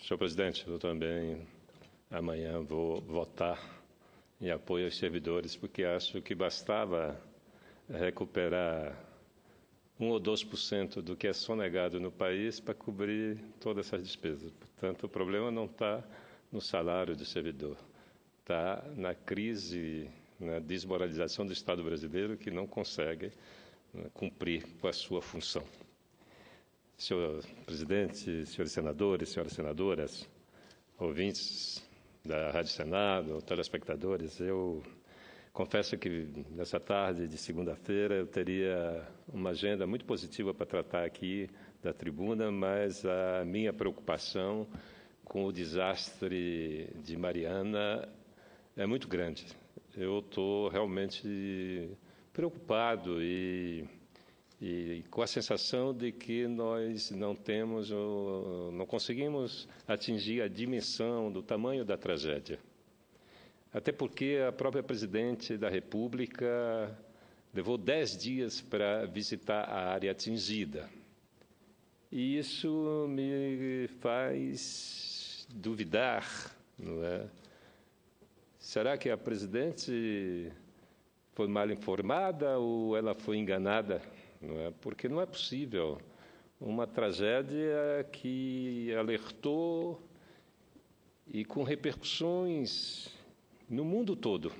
Senhor presidente, eu também amanhã vou votar em apoio aos servidores, porque acho que bastava recuperar 1 ou 2% do que é sonegado no país para cobrir todas essas despesas. Portanto, o problema não está no salário do servidor, está na crise, na desmoralização do Estado brasileiro, que não consegue cumprir com a sua função. Senhor presidente, senhores senadores, senhoras senadoras, ouvintes da Rádio Senado, telespectadores, eu confesso que nessa tarde de segunda-feira eu teria uma agenda muito positiva para tratar aqui da tribuna, mas a minha preocupação com o desastre de Mariana é muito grande. Eu estou realmente preocupado e com a sensação de que nós não conseguimos atingir a dimensão do tamanho da tragédia. Até porque a própria presidente da República levou 10 dias para visitar a área atingida. E isso me faz duvidar, não é? Será que a presidente foi mal informada ou ela foi enganada? Não é? Porque não é possível uma tragédia que alertou e com repercussões no mundo todo.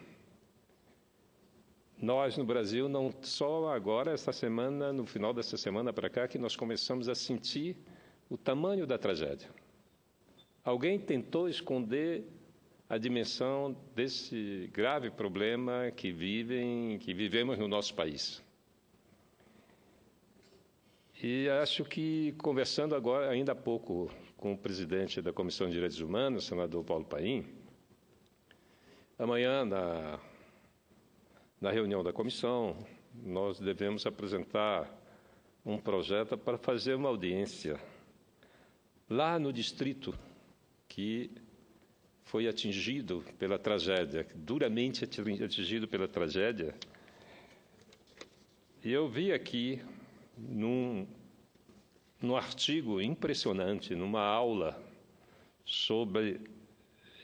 Nós, no Brasil, não só agora, esta semana, no final dessa semana para cá, que nós começamos a sentir o tamanho da tragédia. Alguém tentou esconder a dimensão desse grave problema que vivemos no nosso país. E acho que, conversando agora, ainda há pouco, com o presidente da Comissão de Direitos Humanos, o senador Paulo Paim, amanhã, na reunião da comissão, nós devemos apresentar um projeto para fazer uma audiência lá no distrito que foi atingido pela tragédia, duramente atingido pela tragédia. E eu vi aqui, num artigo impressionante, numa aula sobre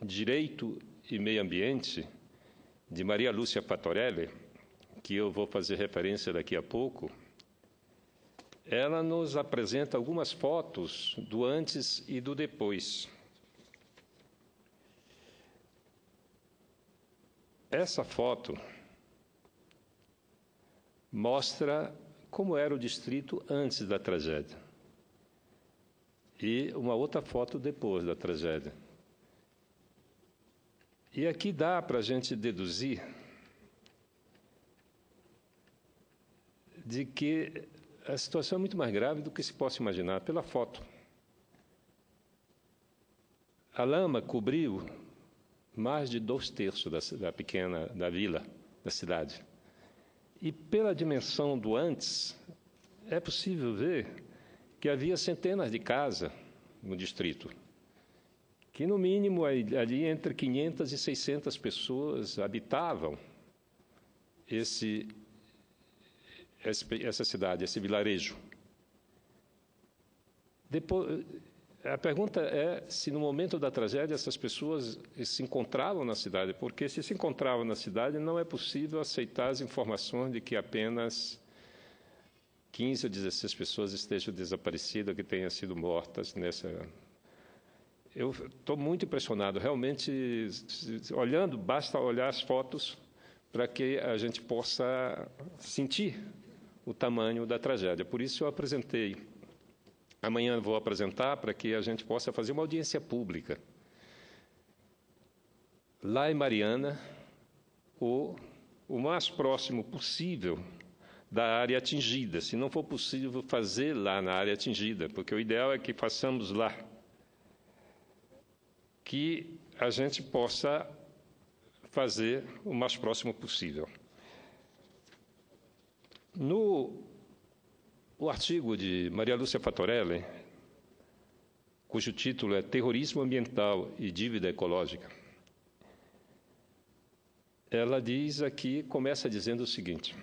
direito e meio ambiente, de Maria Lúcia Fatorelli, que eu vou fazer referência daqui a pouco, ela nos apresenta algumas fotos do antes e do depois. Essa foto mostra como era o distrito antes da tragédia e uma outra foto depois da tragédia. E aqui dá para a gente deduzir de que a situação é muito mais grave do que se possa imaginar pela foto. A lama cobriu mais de 2/3 da vila, da cidade. E pela dimensão do antes, é possível ver que havia centenas de casas no distrito, que no mínimo ali entre 500 e 600 pessoas habitavam essa cidade, esse vilarejo. Depois, a pergunta é se, no momento da tragédia, essas pessoas se encontravam na cidade, porque se encontravam na cidade, não é possível aceitar as informações de que apenas 15 ou 16 pessoas estejam desaparecidas, que tenham sido mortas nessa. Eu estou muito impressionado, realmente, olhando, basta olhar as fotos para que a gente possa sentir o tamanho da tragédia. Por isso eu apresentei. Amanhã vou apresentar para que a gente possa fazer uma audiência pública lá em Mariana, ou o mais próximo possível da área atingida, se não for possível fazer lá na área atingida, porque o ideal é que façamos lá, que a gente possa fazer o mais próximo possível. O artigo de Maria Lúcia Fatorelli, cujo título é Terrorismo Ambiental e Dívida Ecológica, ela diz aqui, começa dizendo o seguinte: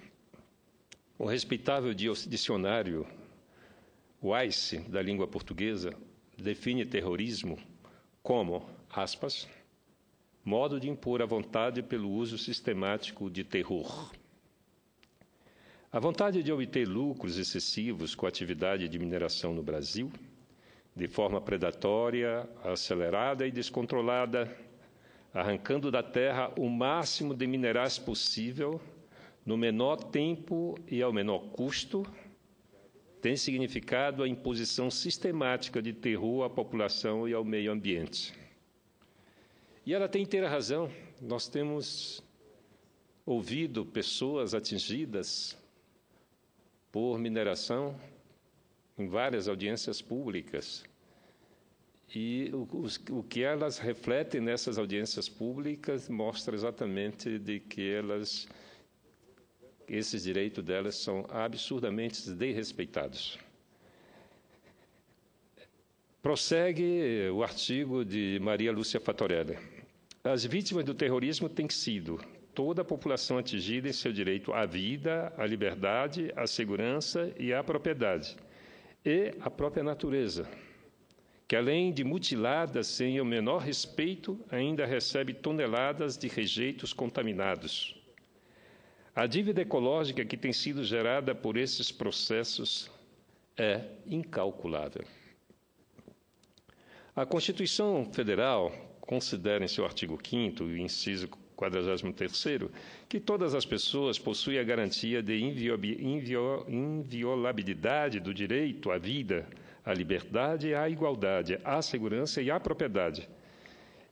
o respeitável dicionário Wise, da língua portuguesa, define terrorismo como, aspas, modo de impor a vontade pelo uso sistemático de terror. A vontade de obter lucros excessivos com a atividade de mineração no Brasil, de forma predatória, acelerada e descontrolada, arrancando da terra o máximo de minerais possível, no menor tempo e ao menor custo, tem significado a imposição sistemática de terror à população e ao meio ambiente. E ela tem inteira razão. Nós temos ouvido pessoas atingidas por mineração em várias audiências públicas. E o que elas refletem nessas audiências públicas mostra exatamente de que esses direitos delas são absurdamente desrespeitados. Prossegue o artigo de Maria Lúcia Fatorelli. As vítimas do terrorismo têm sido toda a população atingida em seu direito à vida, à liberdade, à segurança e à propriedade, e à própria natureza, que, além de mutilada sem o menor respeito, ainda recebe toneladas de rejeitos contaminados. A dívida ecológica que tem sido gerada por esses processos é incalculável. A Constituição Federal considera, em seu artigo 5º, o inciso 43º, que todas as pessoas possuem a garantia de inviolabilidade do direito à vida, à liberdade, à igualdade, à segurança e à propriedade.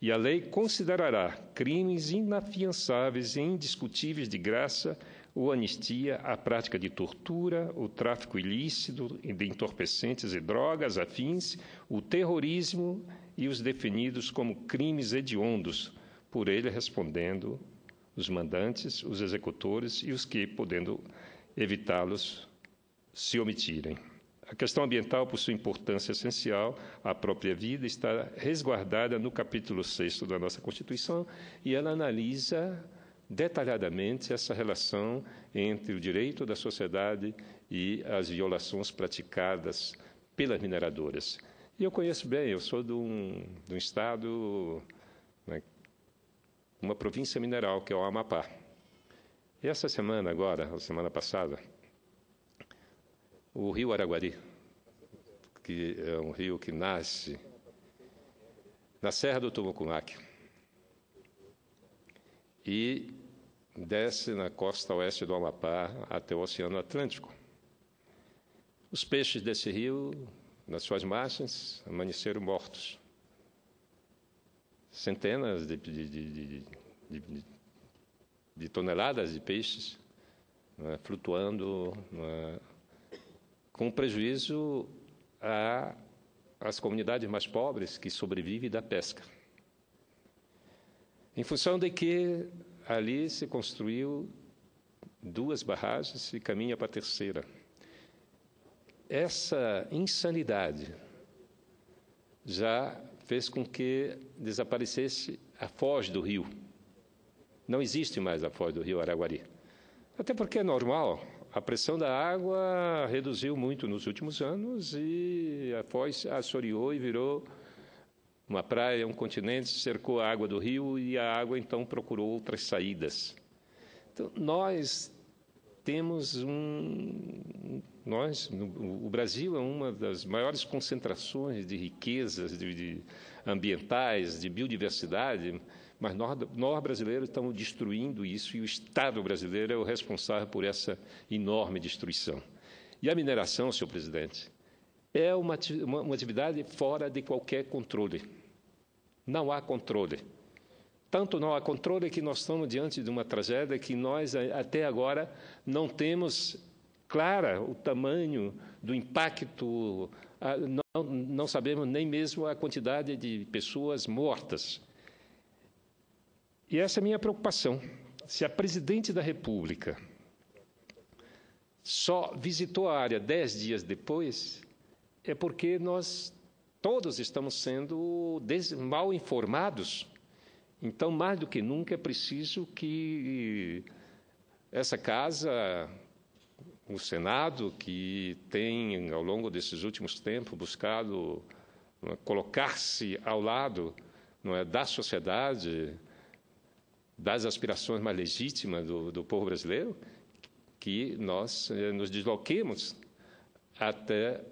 E a lei considerará crimes inafiançáveis e indiscutíveis de graça ou anistia a prática de tortura, o tráfico ilícito de entorpecentes e drogas afins, o terrorismo e os definidos como crimes hediondos, por ele respondendo os mandantes, os executores e os que, podendo evitá-los, se omitirem. A questão ambiental, por sua importância essencial, a própria vida, está resguardada no capítulo 6º da nossa Constituição, e ela analisa detalhadamente essa relação entre o direito da sociedade e as violações praticadas pelas mineradoras. E eu conheço bem, eu sou de um estado, né, uma província mineral, que é o Amapá. E essa semana agora, a semana passada, o rio Araguari, que é um rio que nasce na Serra do Tumucumaque e desce na costa oeste do Amapá até o Oceano Atlântico. Os peixes desse rio, nas suas margens, amanheceram mortos. Centenas de toneladas de peixes, né, flutuando, com prejuízo às comunidades mais pobres que sobrevivem da pesca. Em função de que ali se construiu 2 barragens e caminha para a terceira. Essa insanidade já fez com que desaparecesse a foz do rio. Não existe mais a foz do rio Araguari. Até porque é normal. A pressão da água reduziu muito nos últimos anos e a foz assoreou e virou uma praia, um continente, cercou a água do rio e a água, então, procurou outras saídas. Então, nós temos o Brasil é uma das maiores concentrações de riquezas ambientais, de biodiversidade, mas nós brasileiros estamos destruindo isso e o Estado brasileiro é o responsável por essa enorme destruição. E a mineração, senhor presidente, é uma atividade fora de qualquer controle. Não há controle. Tanto não há controle que nós estamos diante de uma tragédia que nós, até agora, não temos clara o tamanho do impacto, não sabemos nem mesmo a quantidade de pessoas mortas. E essa é a minha preocupação. Se a presidente da República só visitou a área 10 dias depois, é porque nós todos estamos sendo mal informados. Então, mais do que nunca, é preciso que essa casa, o Senado, que tem, ao longo desses últimos tempos, buscado colocar-se ao lado não é, da sociedade, das aspirações mais legítimas do povo brasileiro, que nós nos desloquemos até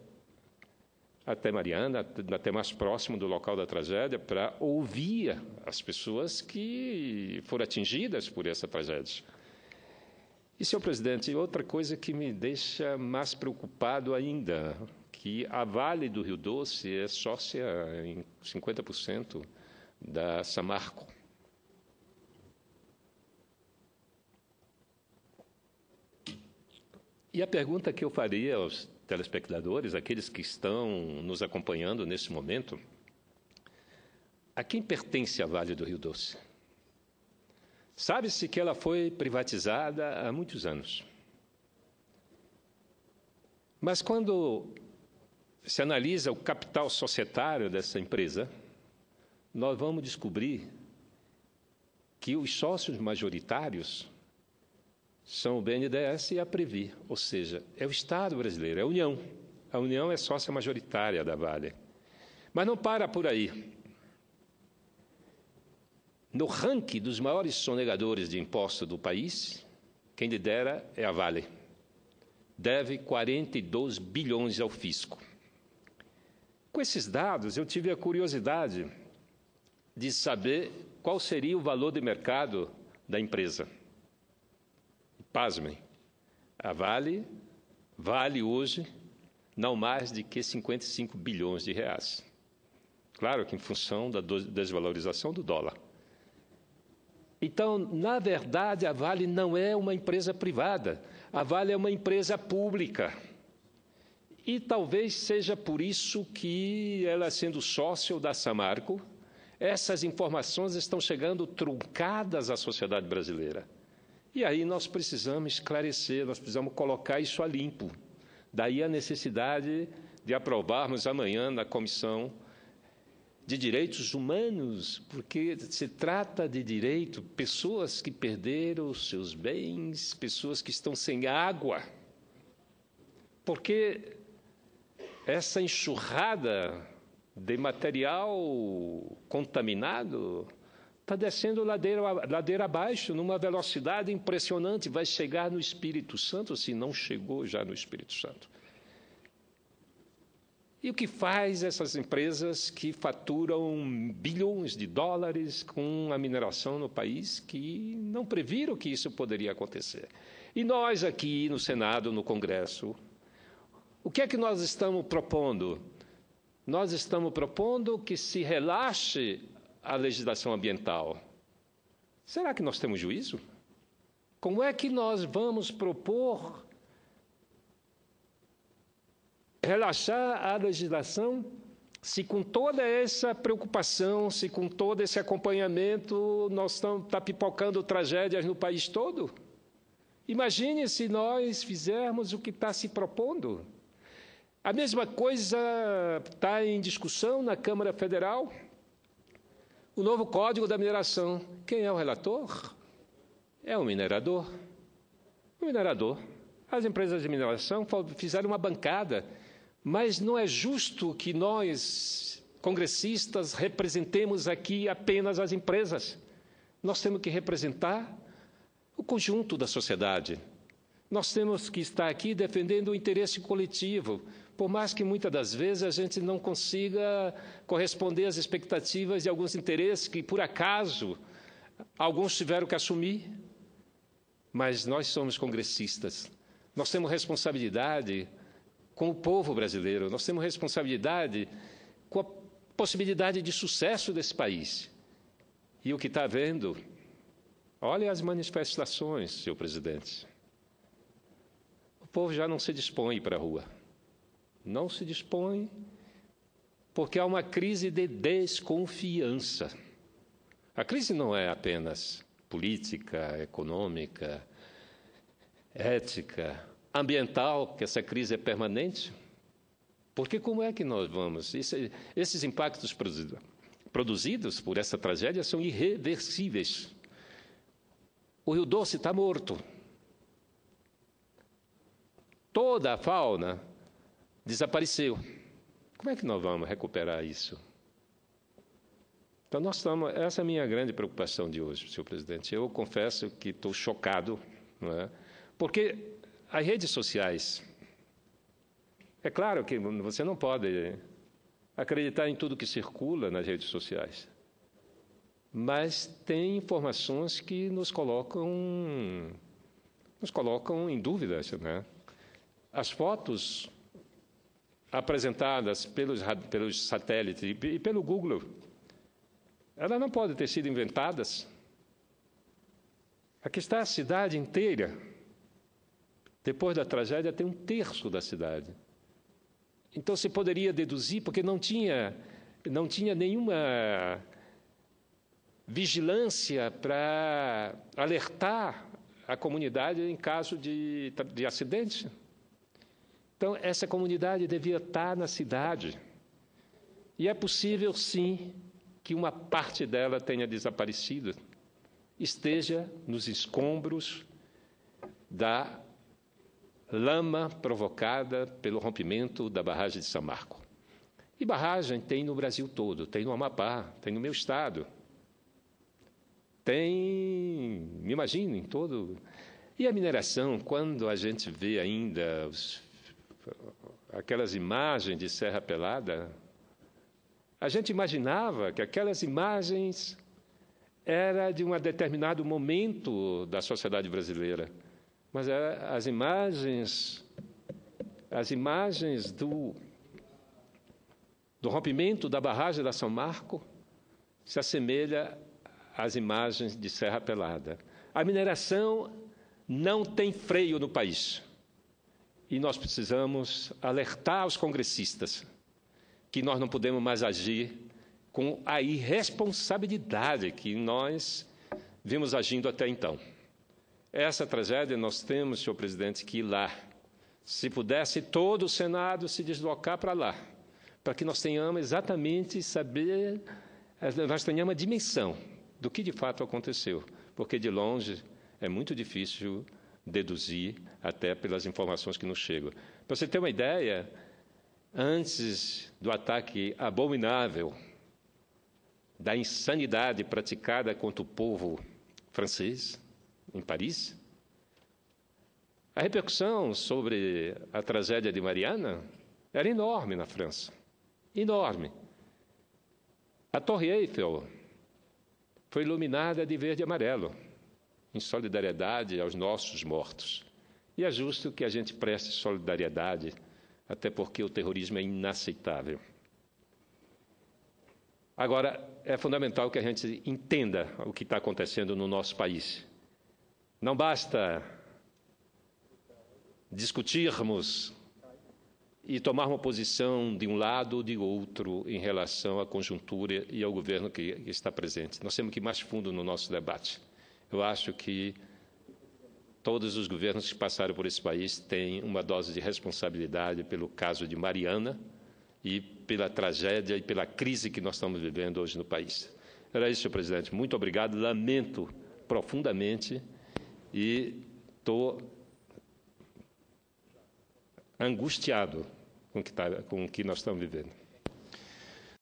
Mariana, até mais próximo do local da tragédia, para ouvir as pessoas que foram atingidas por essa tragédia. E, senhor presidente, outra coisa que me deixa mais preocupado ainda, que a Vale do Rio Doce é sócia em 50% da Samarco. E a pergunta que eu faria aos telespectadores, aqueles que estão nos acompanhando nesse momento, a quem pertence a Vale do Rio Doce? Sabe-se que ela foi privatizada há muitos anos. Mas quando se analisa o capital societário dessa empresa, nós vamos descobrir que os sócios majoritários são o BNDES e a Previ, ou seja, é o Estado brasileiro, é a União. A União é sócia majoritária da Vale. Mas não para por aí. No ranking dos maiores sonegadores de imposto do país, quem lidera é a Vale. Deve 42 bilhões ao fisco. Com esses dados, eu tive a curiosidade de saber qual seria o valor de mercado da empresa. Pasmem, a Vale vale hoje não mais de que 55 bilhões de reais. Claro que em função da desvalorização do dólar. Então, na verdade, a Vale não é uma empresa privada, a Vale é uma empresa pública. E talvez seja por isso que ela, sendo sócio da Samarco, essas informações estão chegando truncadas à sociedade brasileira. E aí nós precisamos esclarecer, nós precisamos colocar isso a limpo. Daí a necessidade de aprovarmos amanhã na Comissão de Direitos Humanos, porque se trata de direito, pessoas que perderam os seus bens, pessoas que estão sem água. Porque essa enxurrada de material contaminado está descendo ladeira abaixo, numa velocidade impressionante, vai chegar no Espírito Santo, se não chegou já no Espírito Santo. E o que faz essas empresas que faturam bilhões de dólares com a mineração no país, que não previram que isso poderia acontecer? E nós aqui no Senado, no Congresso, o que é que nós estamos propondo? Nós estamos propondo que se relaxe a legislação ambiental. Será que nós temos juízo? Como é que nós vamos propor relaxar a legislação se com toda essa preocupação, se com todo esse acompanhamento, nós estamos pipocando tragédias no país todo? Imagine se nós fizermos o que está se propondo. A mesma coisa está em discussão na Câmara Federal. O novo Código da Mineração. Quem é o relator? É o minerador. O minerador. As empresas de mineração fizeram uma bancada, mas não é justo que nós, congressistas, representemos aqui apenas as empresas. Nós temos que representar o conjunto da sociedade. Nós temos que estar aqui defendendo o interesse coletivo, por mais que muitas das vezes a gente não consiga corresponder às expectativas de alguns interesses que, por acaso, alguns tiveram que assumir. Mas nós somos congressistas. Nós temos responsabilidade com o povo brasileiro, nós temos responsabilidade com a possibilidade de sucesso desse país. E o que está havendo? Olha as manifestações, senhor presidente. O povo já não se dispõe para a rua. Não se dispõe porque há uma crise de desconfiança. A crise não é apenas política, econômica, ética, ambiental, que essa crise é permanente. Porque como é que nós vamos? Esses impactos produzidos por essa tragédia são irreversíveis. O Rio Doce está morto. Toda a fauna desapareceu. Como é que nós vamos recuperar isso? Então, essa é a minha grande preocupação de hoje, senhor presidente. Eu confesso que estou chocado, não é? Porque as redes sociais, é claro que você não pode acreditar em tudo que circula nas redes sociais, mas tem informações que nos colocam em dúvidas, né? As fotos apresentadas pelos satélites e pelo Google, elas não podem ter sido inventadas. Aqui está a cidade inteira. Depois da tragédia, tem 1/3 da cidade. Então, se poderia deduzir, porque não tinha nenhuma vigilância para alertar a comunidade em caso de acidente. Então, essa comunidade devia estar na cidade. E é possível, sim, que uma parte dela tenha desaparecido, esteja nos escombros da lama provocada pelo rompimento da barragem de São Marco. E barragem tem no Brasil todo, tem no Amapá, tem no meu estado, tem, me imagino, em todo. E a mineração, quando a gente vê ainda aquelas imagens de Serra Pelada, a gente imaginava que aquelas imagens eram de um determinado momento da sociedade brasileira. Mas as imagens do rompimento da barragem da São Marco se assemelha às imagens de Serra Pelada. A mineração não tem freio no país. E nós precisamos alertar os congressistas que nós não podemos mais agir com a irresponsabilidade que nós vimos agindo até então. Essa tragédia nós temos, senhor presidente, que ir lá. Se pudesse todo o Senado se deslocar para lá, para que nós tenhamos exatamente saber, nós tenhamos a dimensão do que de fato aconteceu, porque de longe é muito difícil deduzir até pelas informações que nos chegam. Para você ter uma ideia, antes do ataque abominável, da insanidade praticada contra o povo francês, em Paris, a repercussão sobre a tragédia de Mariana era enorme na França, enorme. A Torre Eiffel foi iluminada de verde e amarelo, em solidariedade aos nossos mortos. E é justo que a gente preste solidariedade, até porque o terrorismo é inaceitável. Agora, é fundamental que a gente entenda o que está acontecendo no nosso país. Não basta discutirmos e tomar uma posição de um lado ou de outro em relação à conjuntura e ao governo que está presente. Nós temos que ir mais fundo no nosso debate. Eu acho que todos os governos que passaram por esse país têm uma dose de responsabilidade pelo caso de Mariana e pela tragédia e pela crise que nós estamos vivendo hoje no país. Era isso, senhor presidente. Muito obrigado. Lamento profundamente e estou angustiado com o que nós estamos vivendo.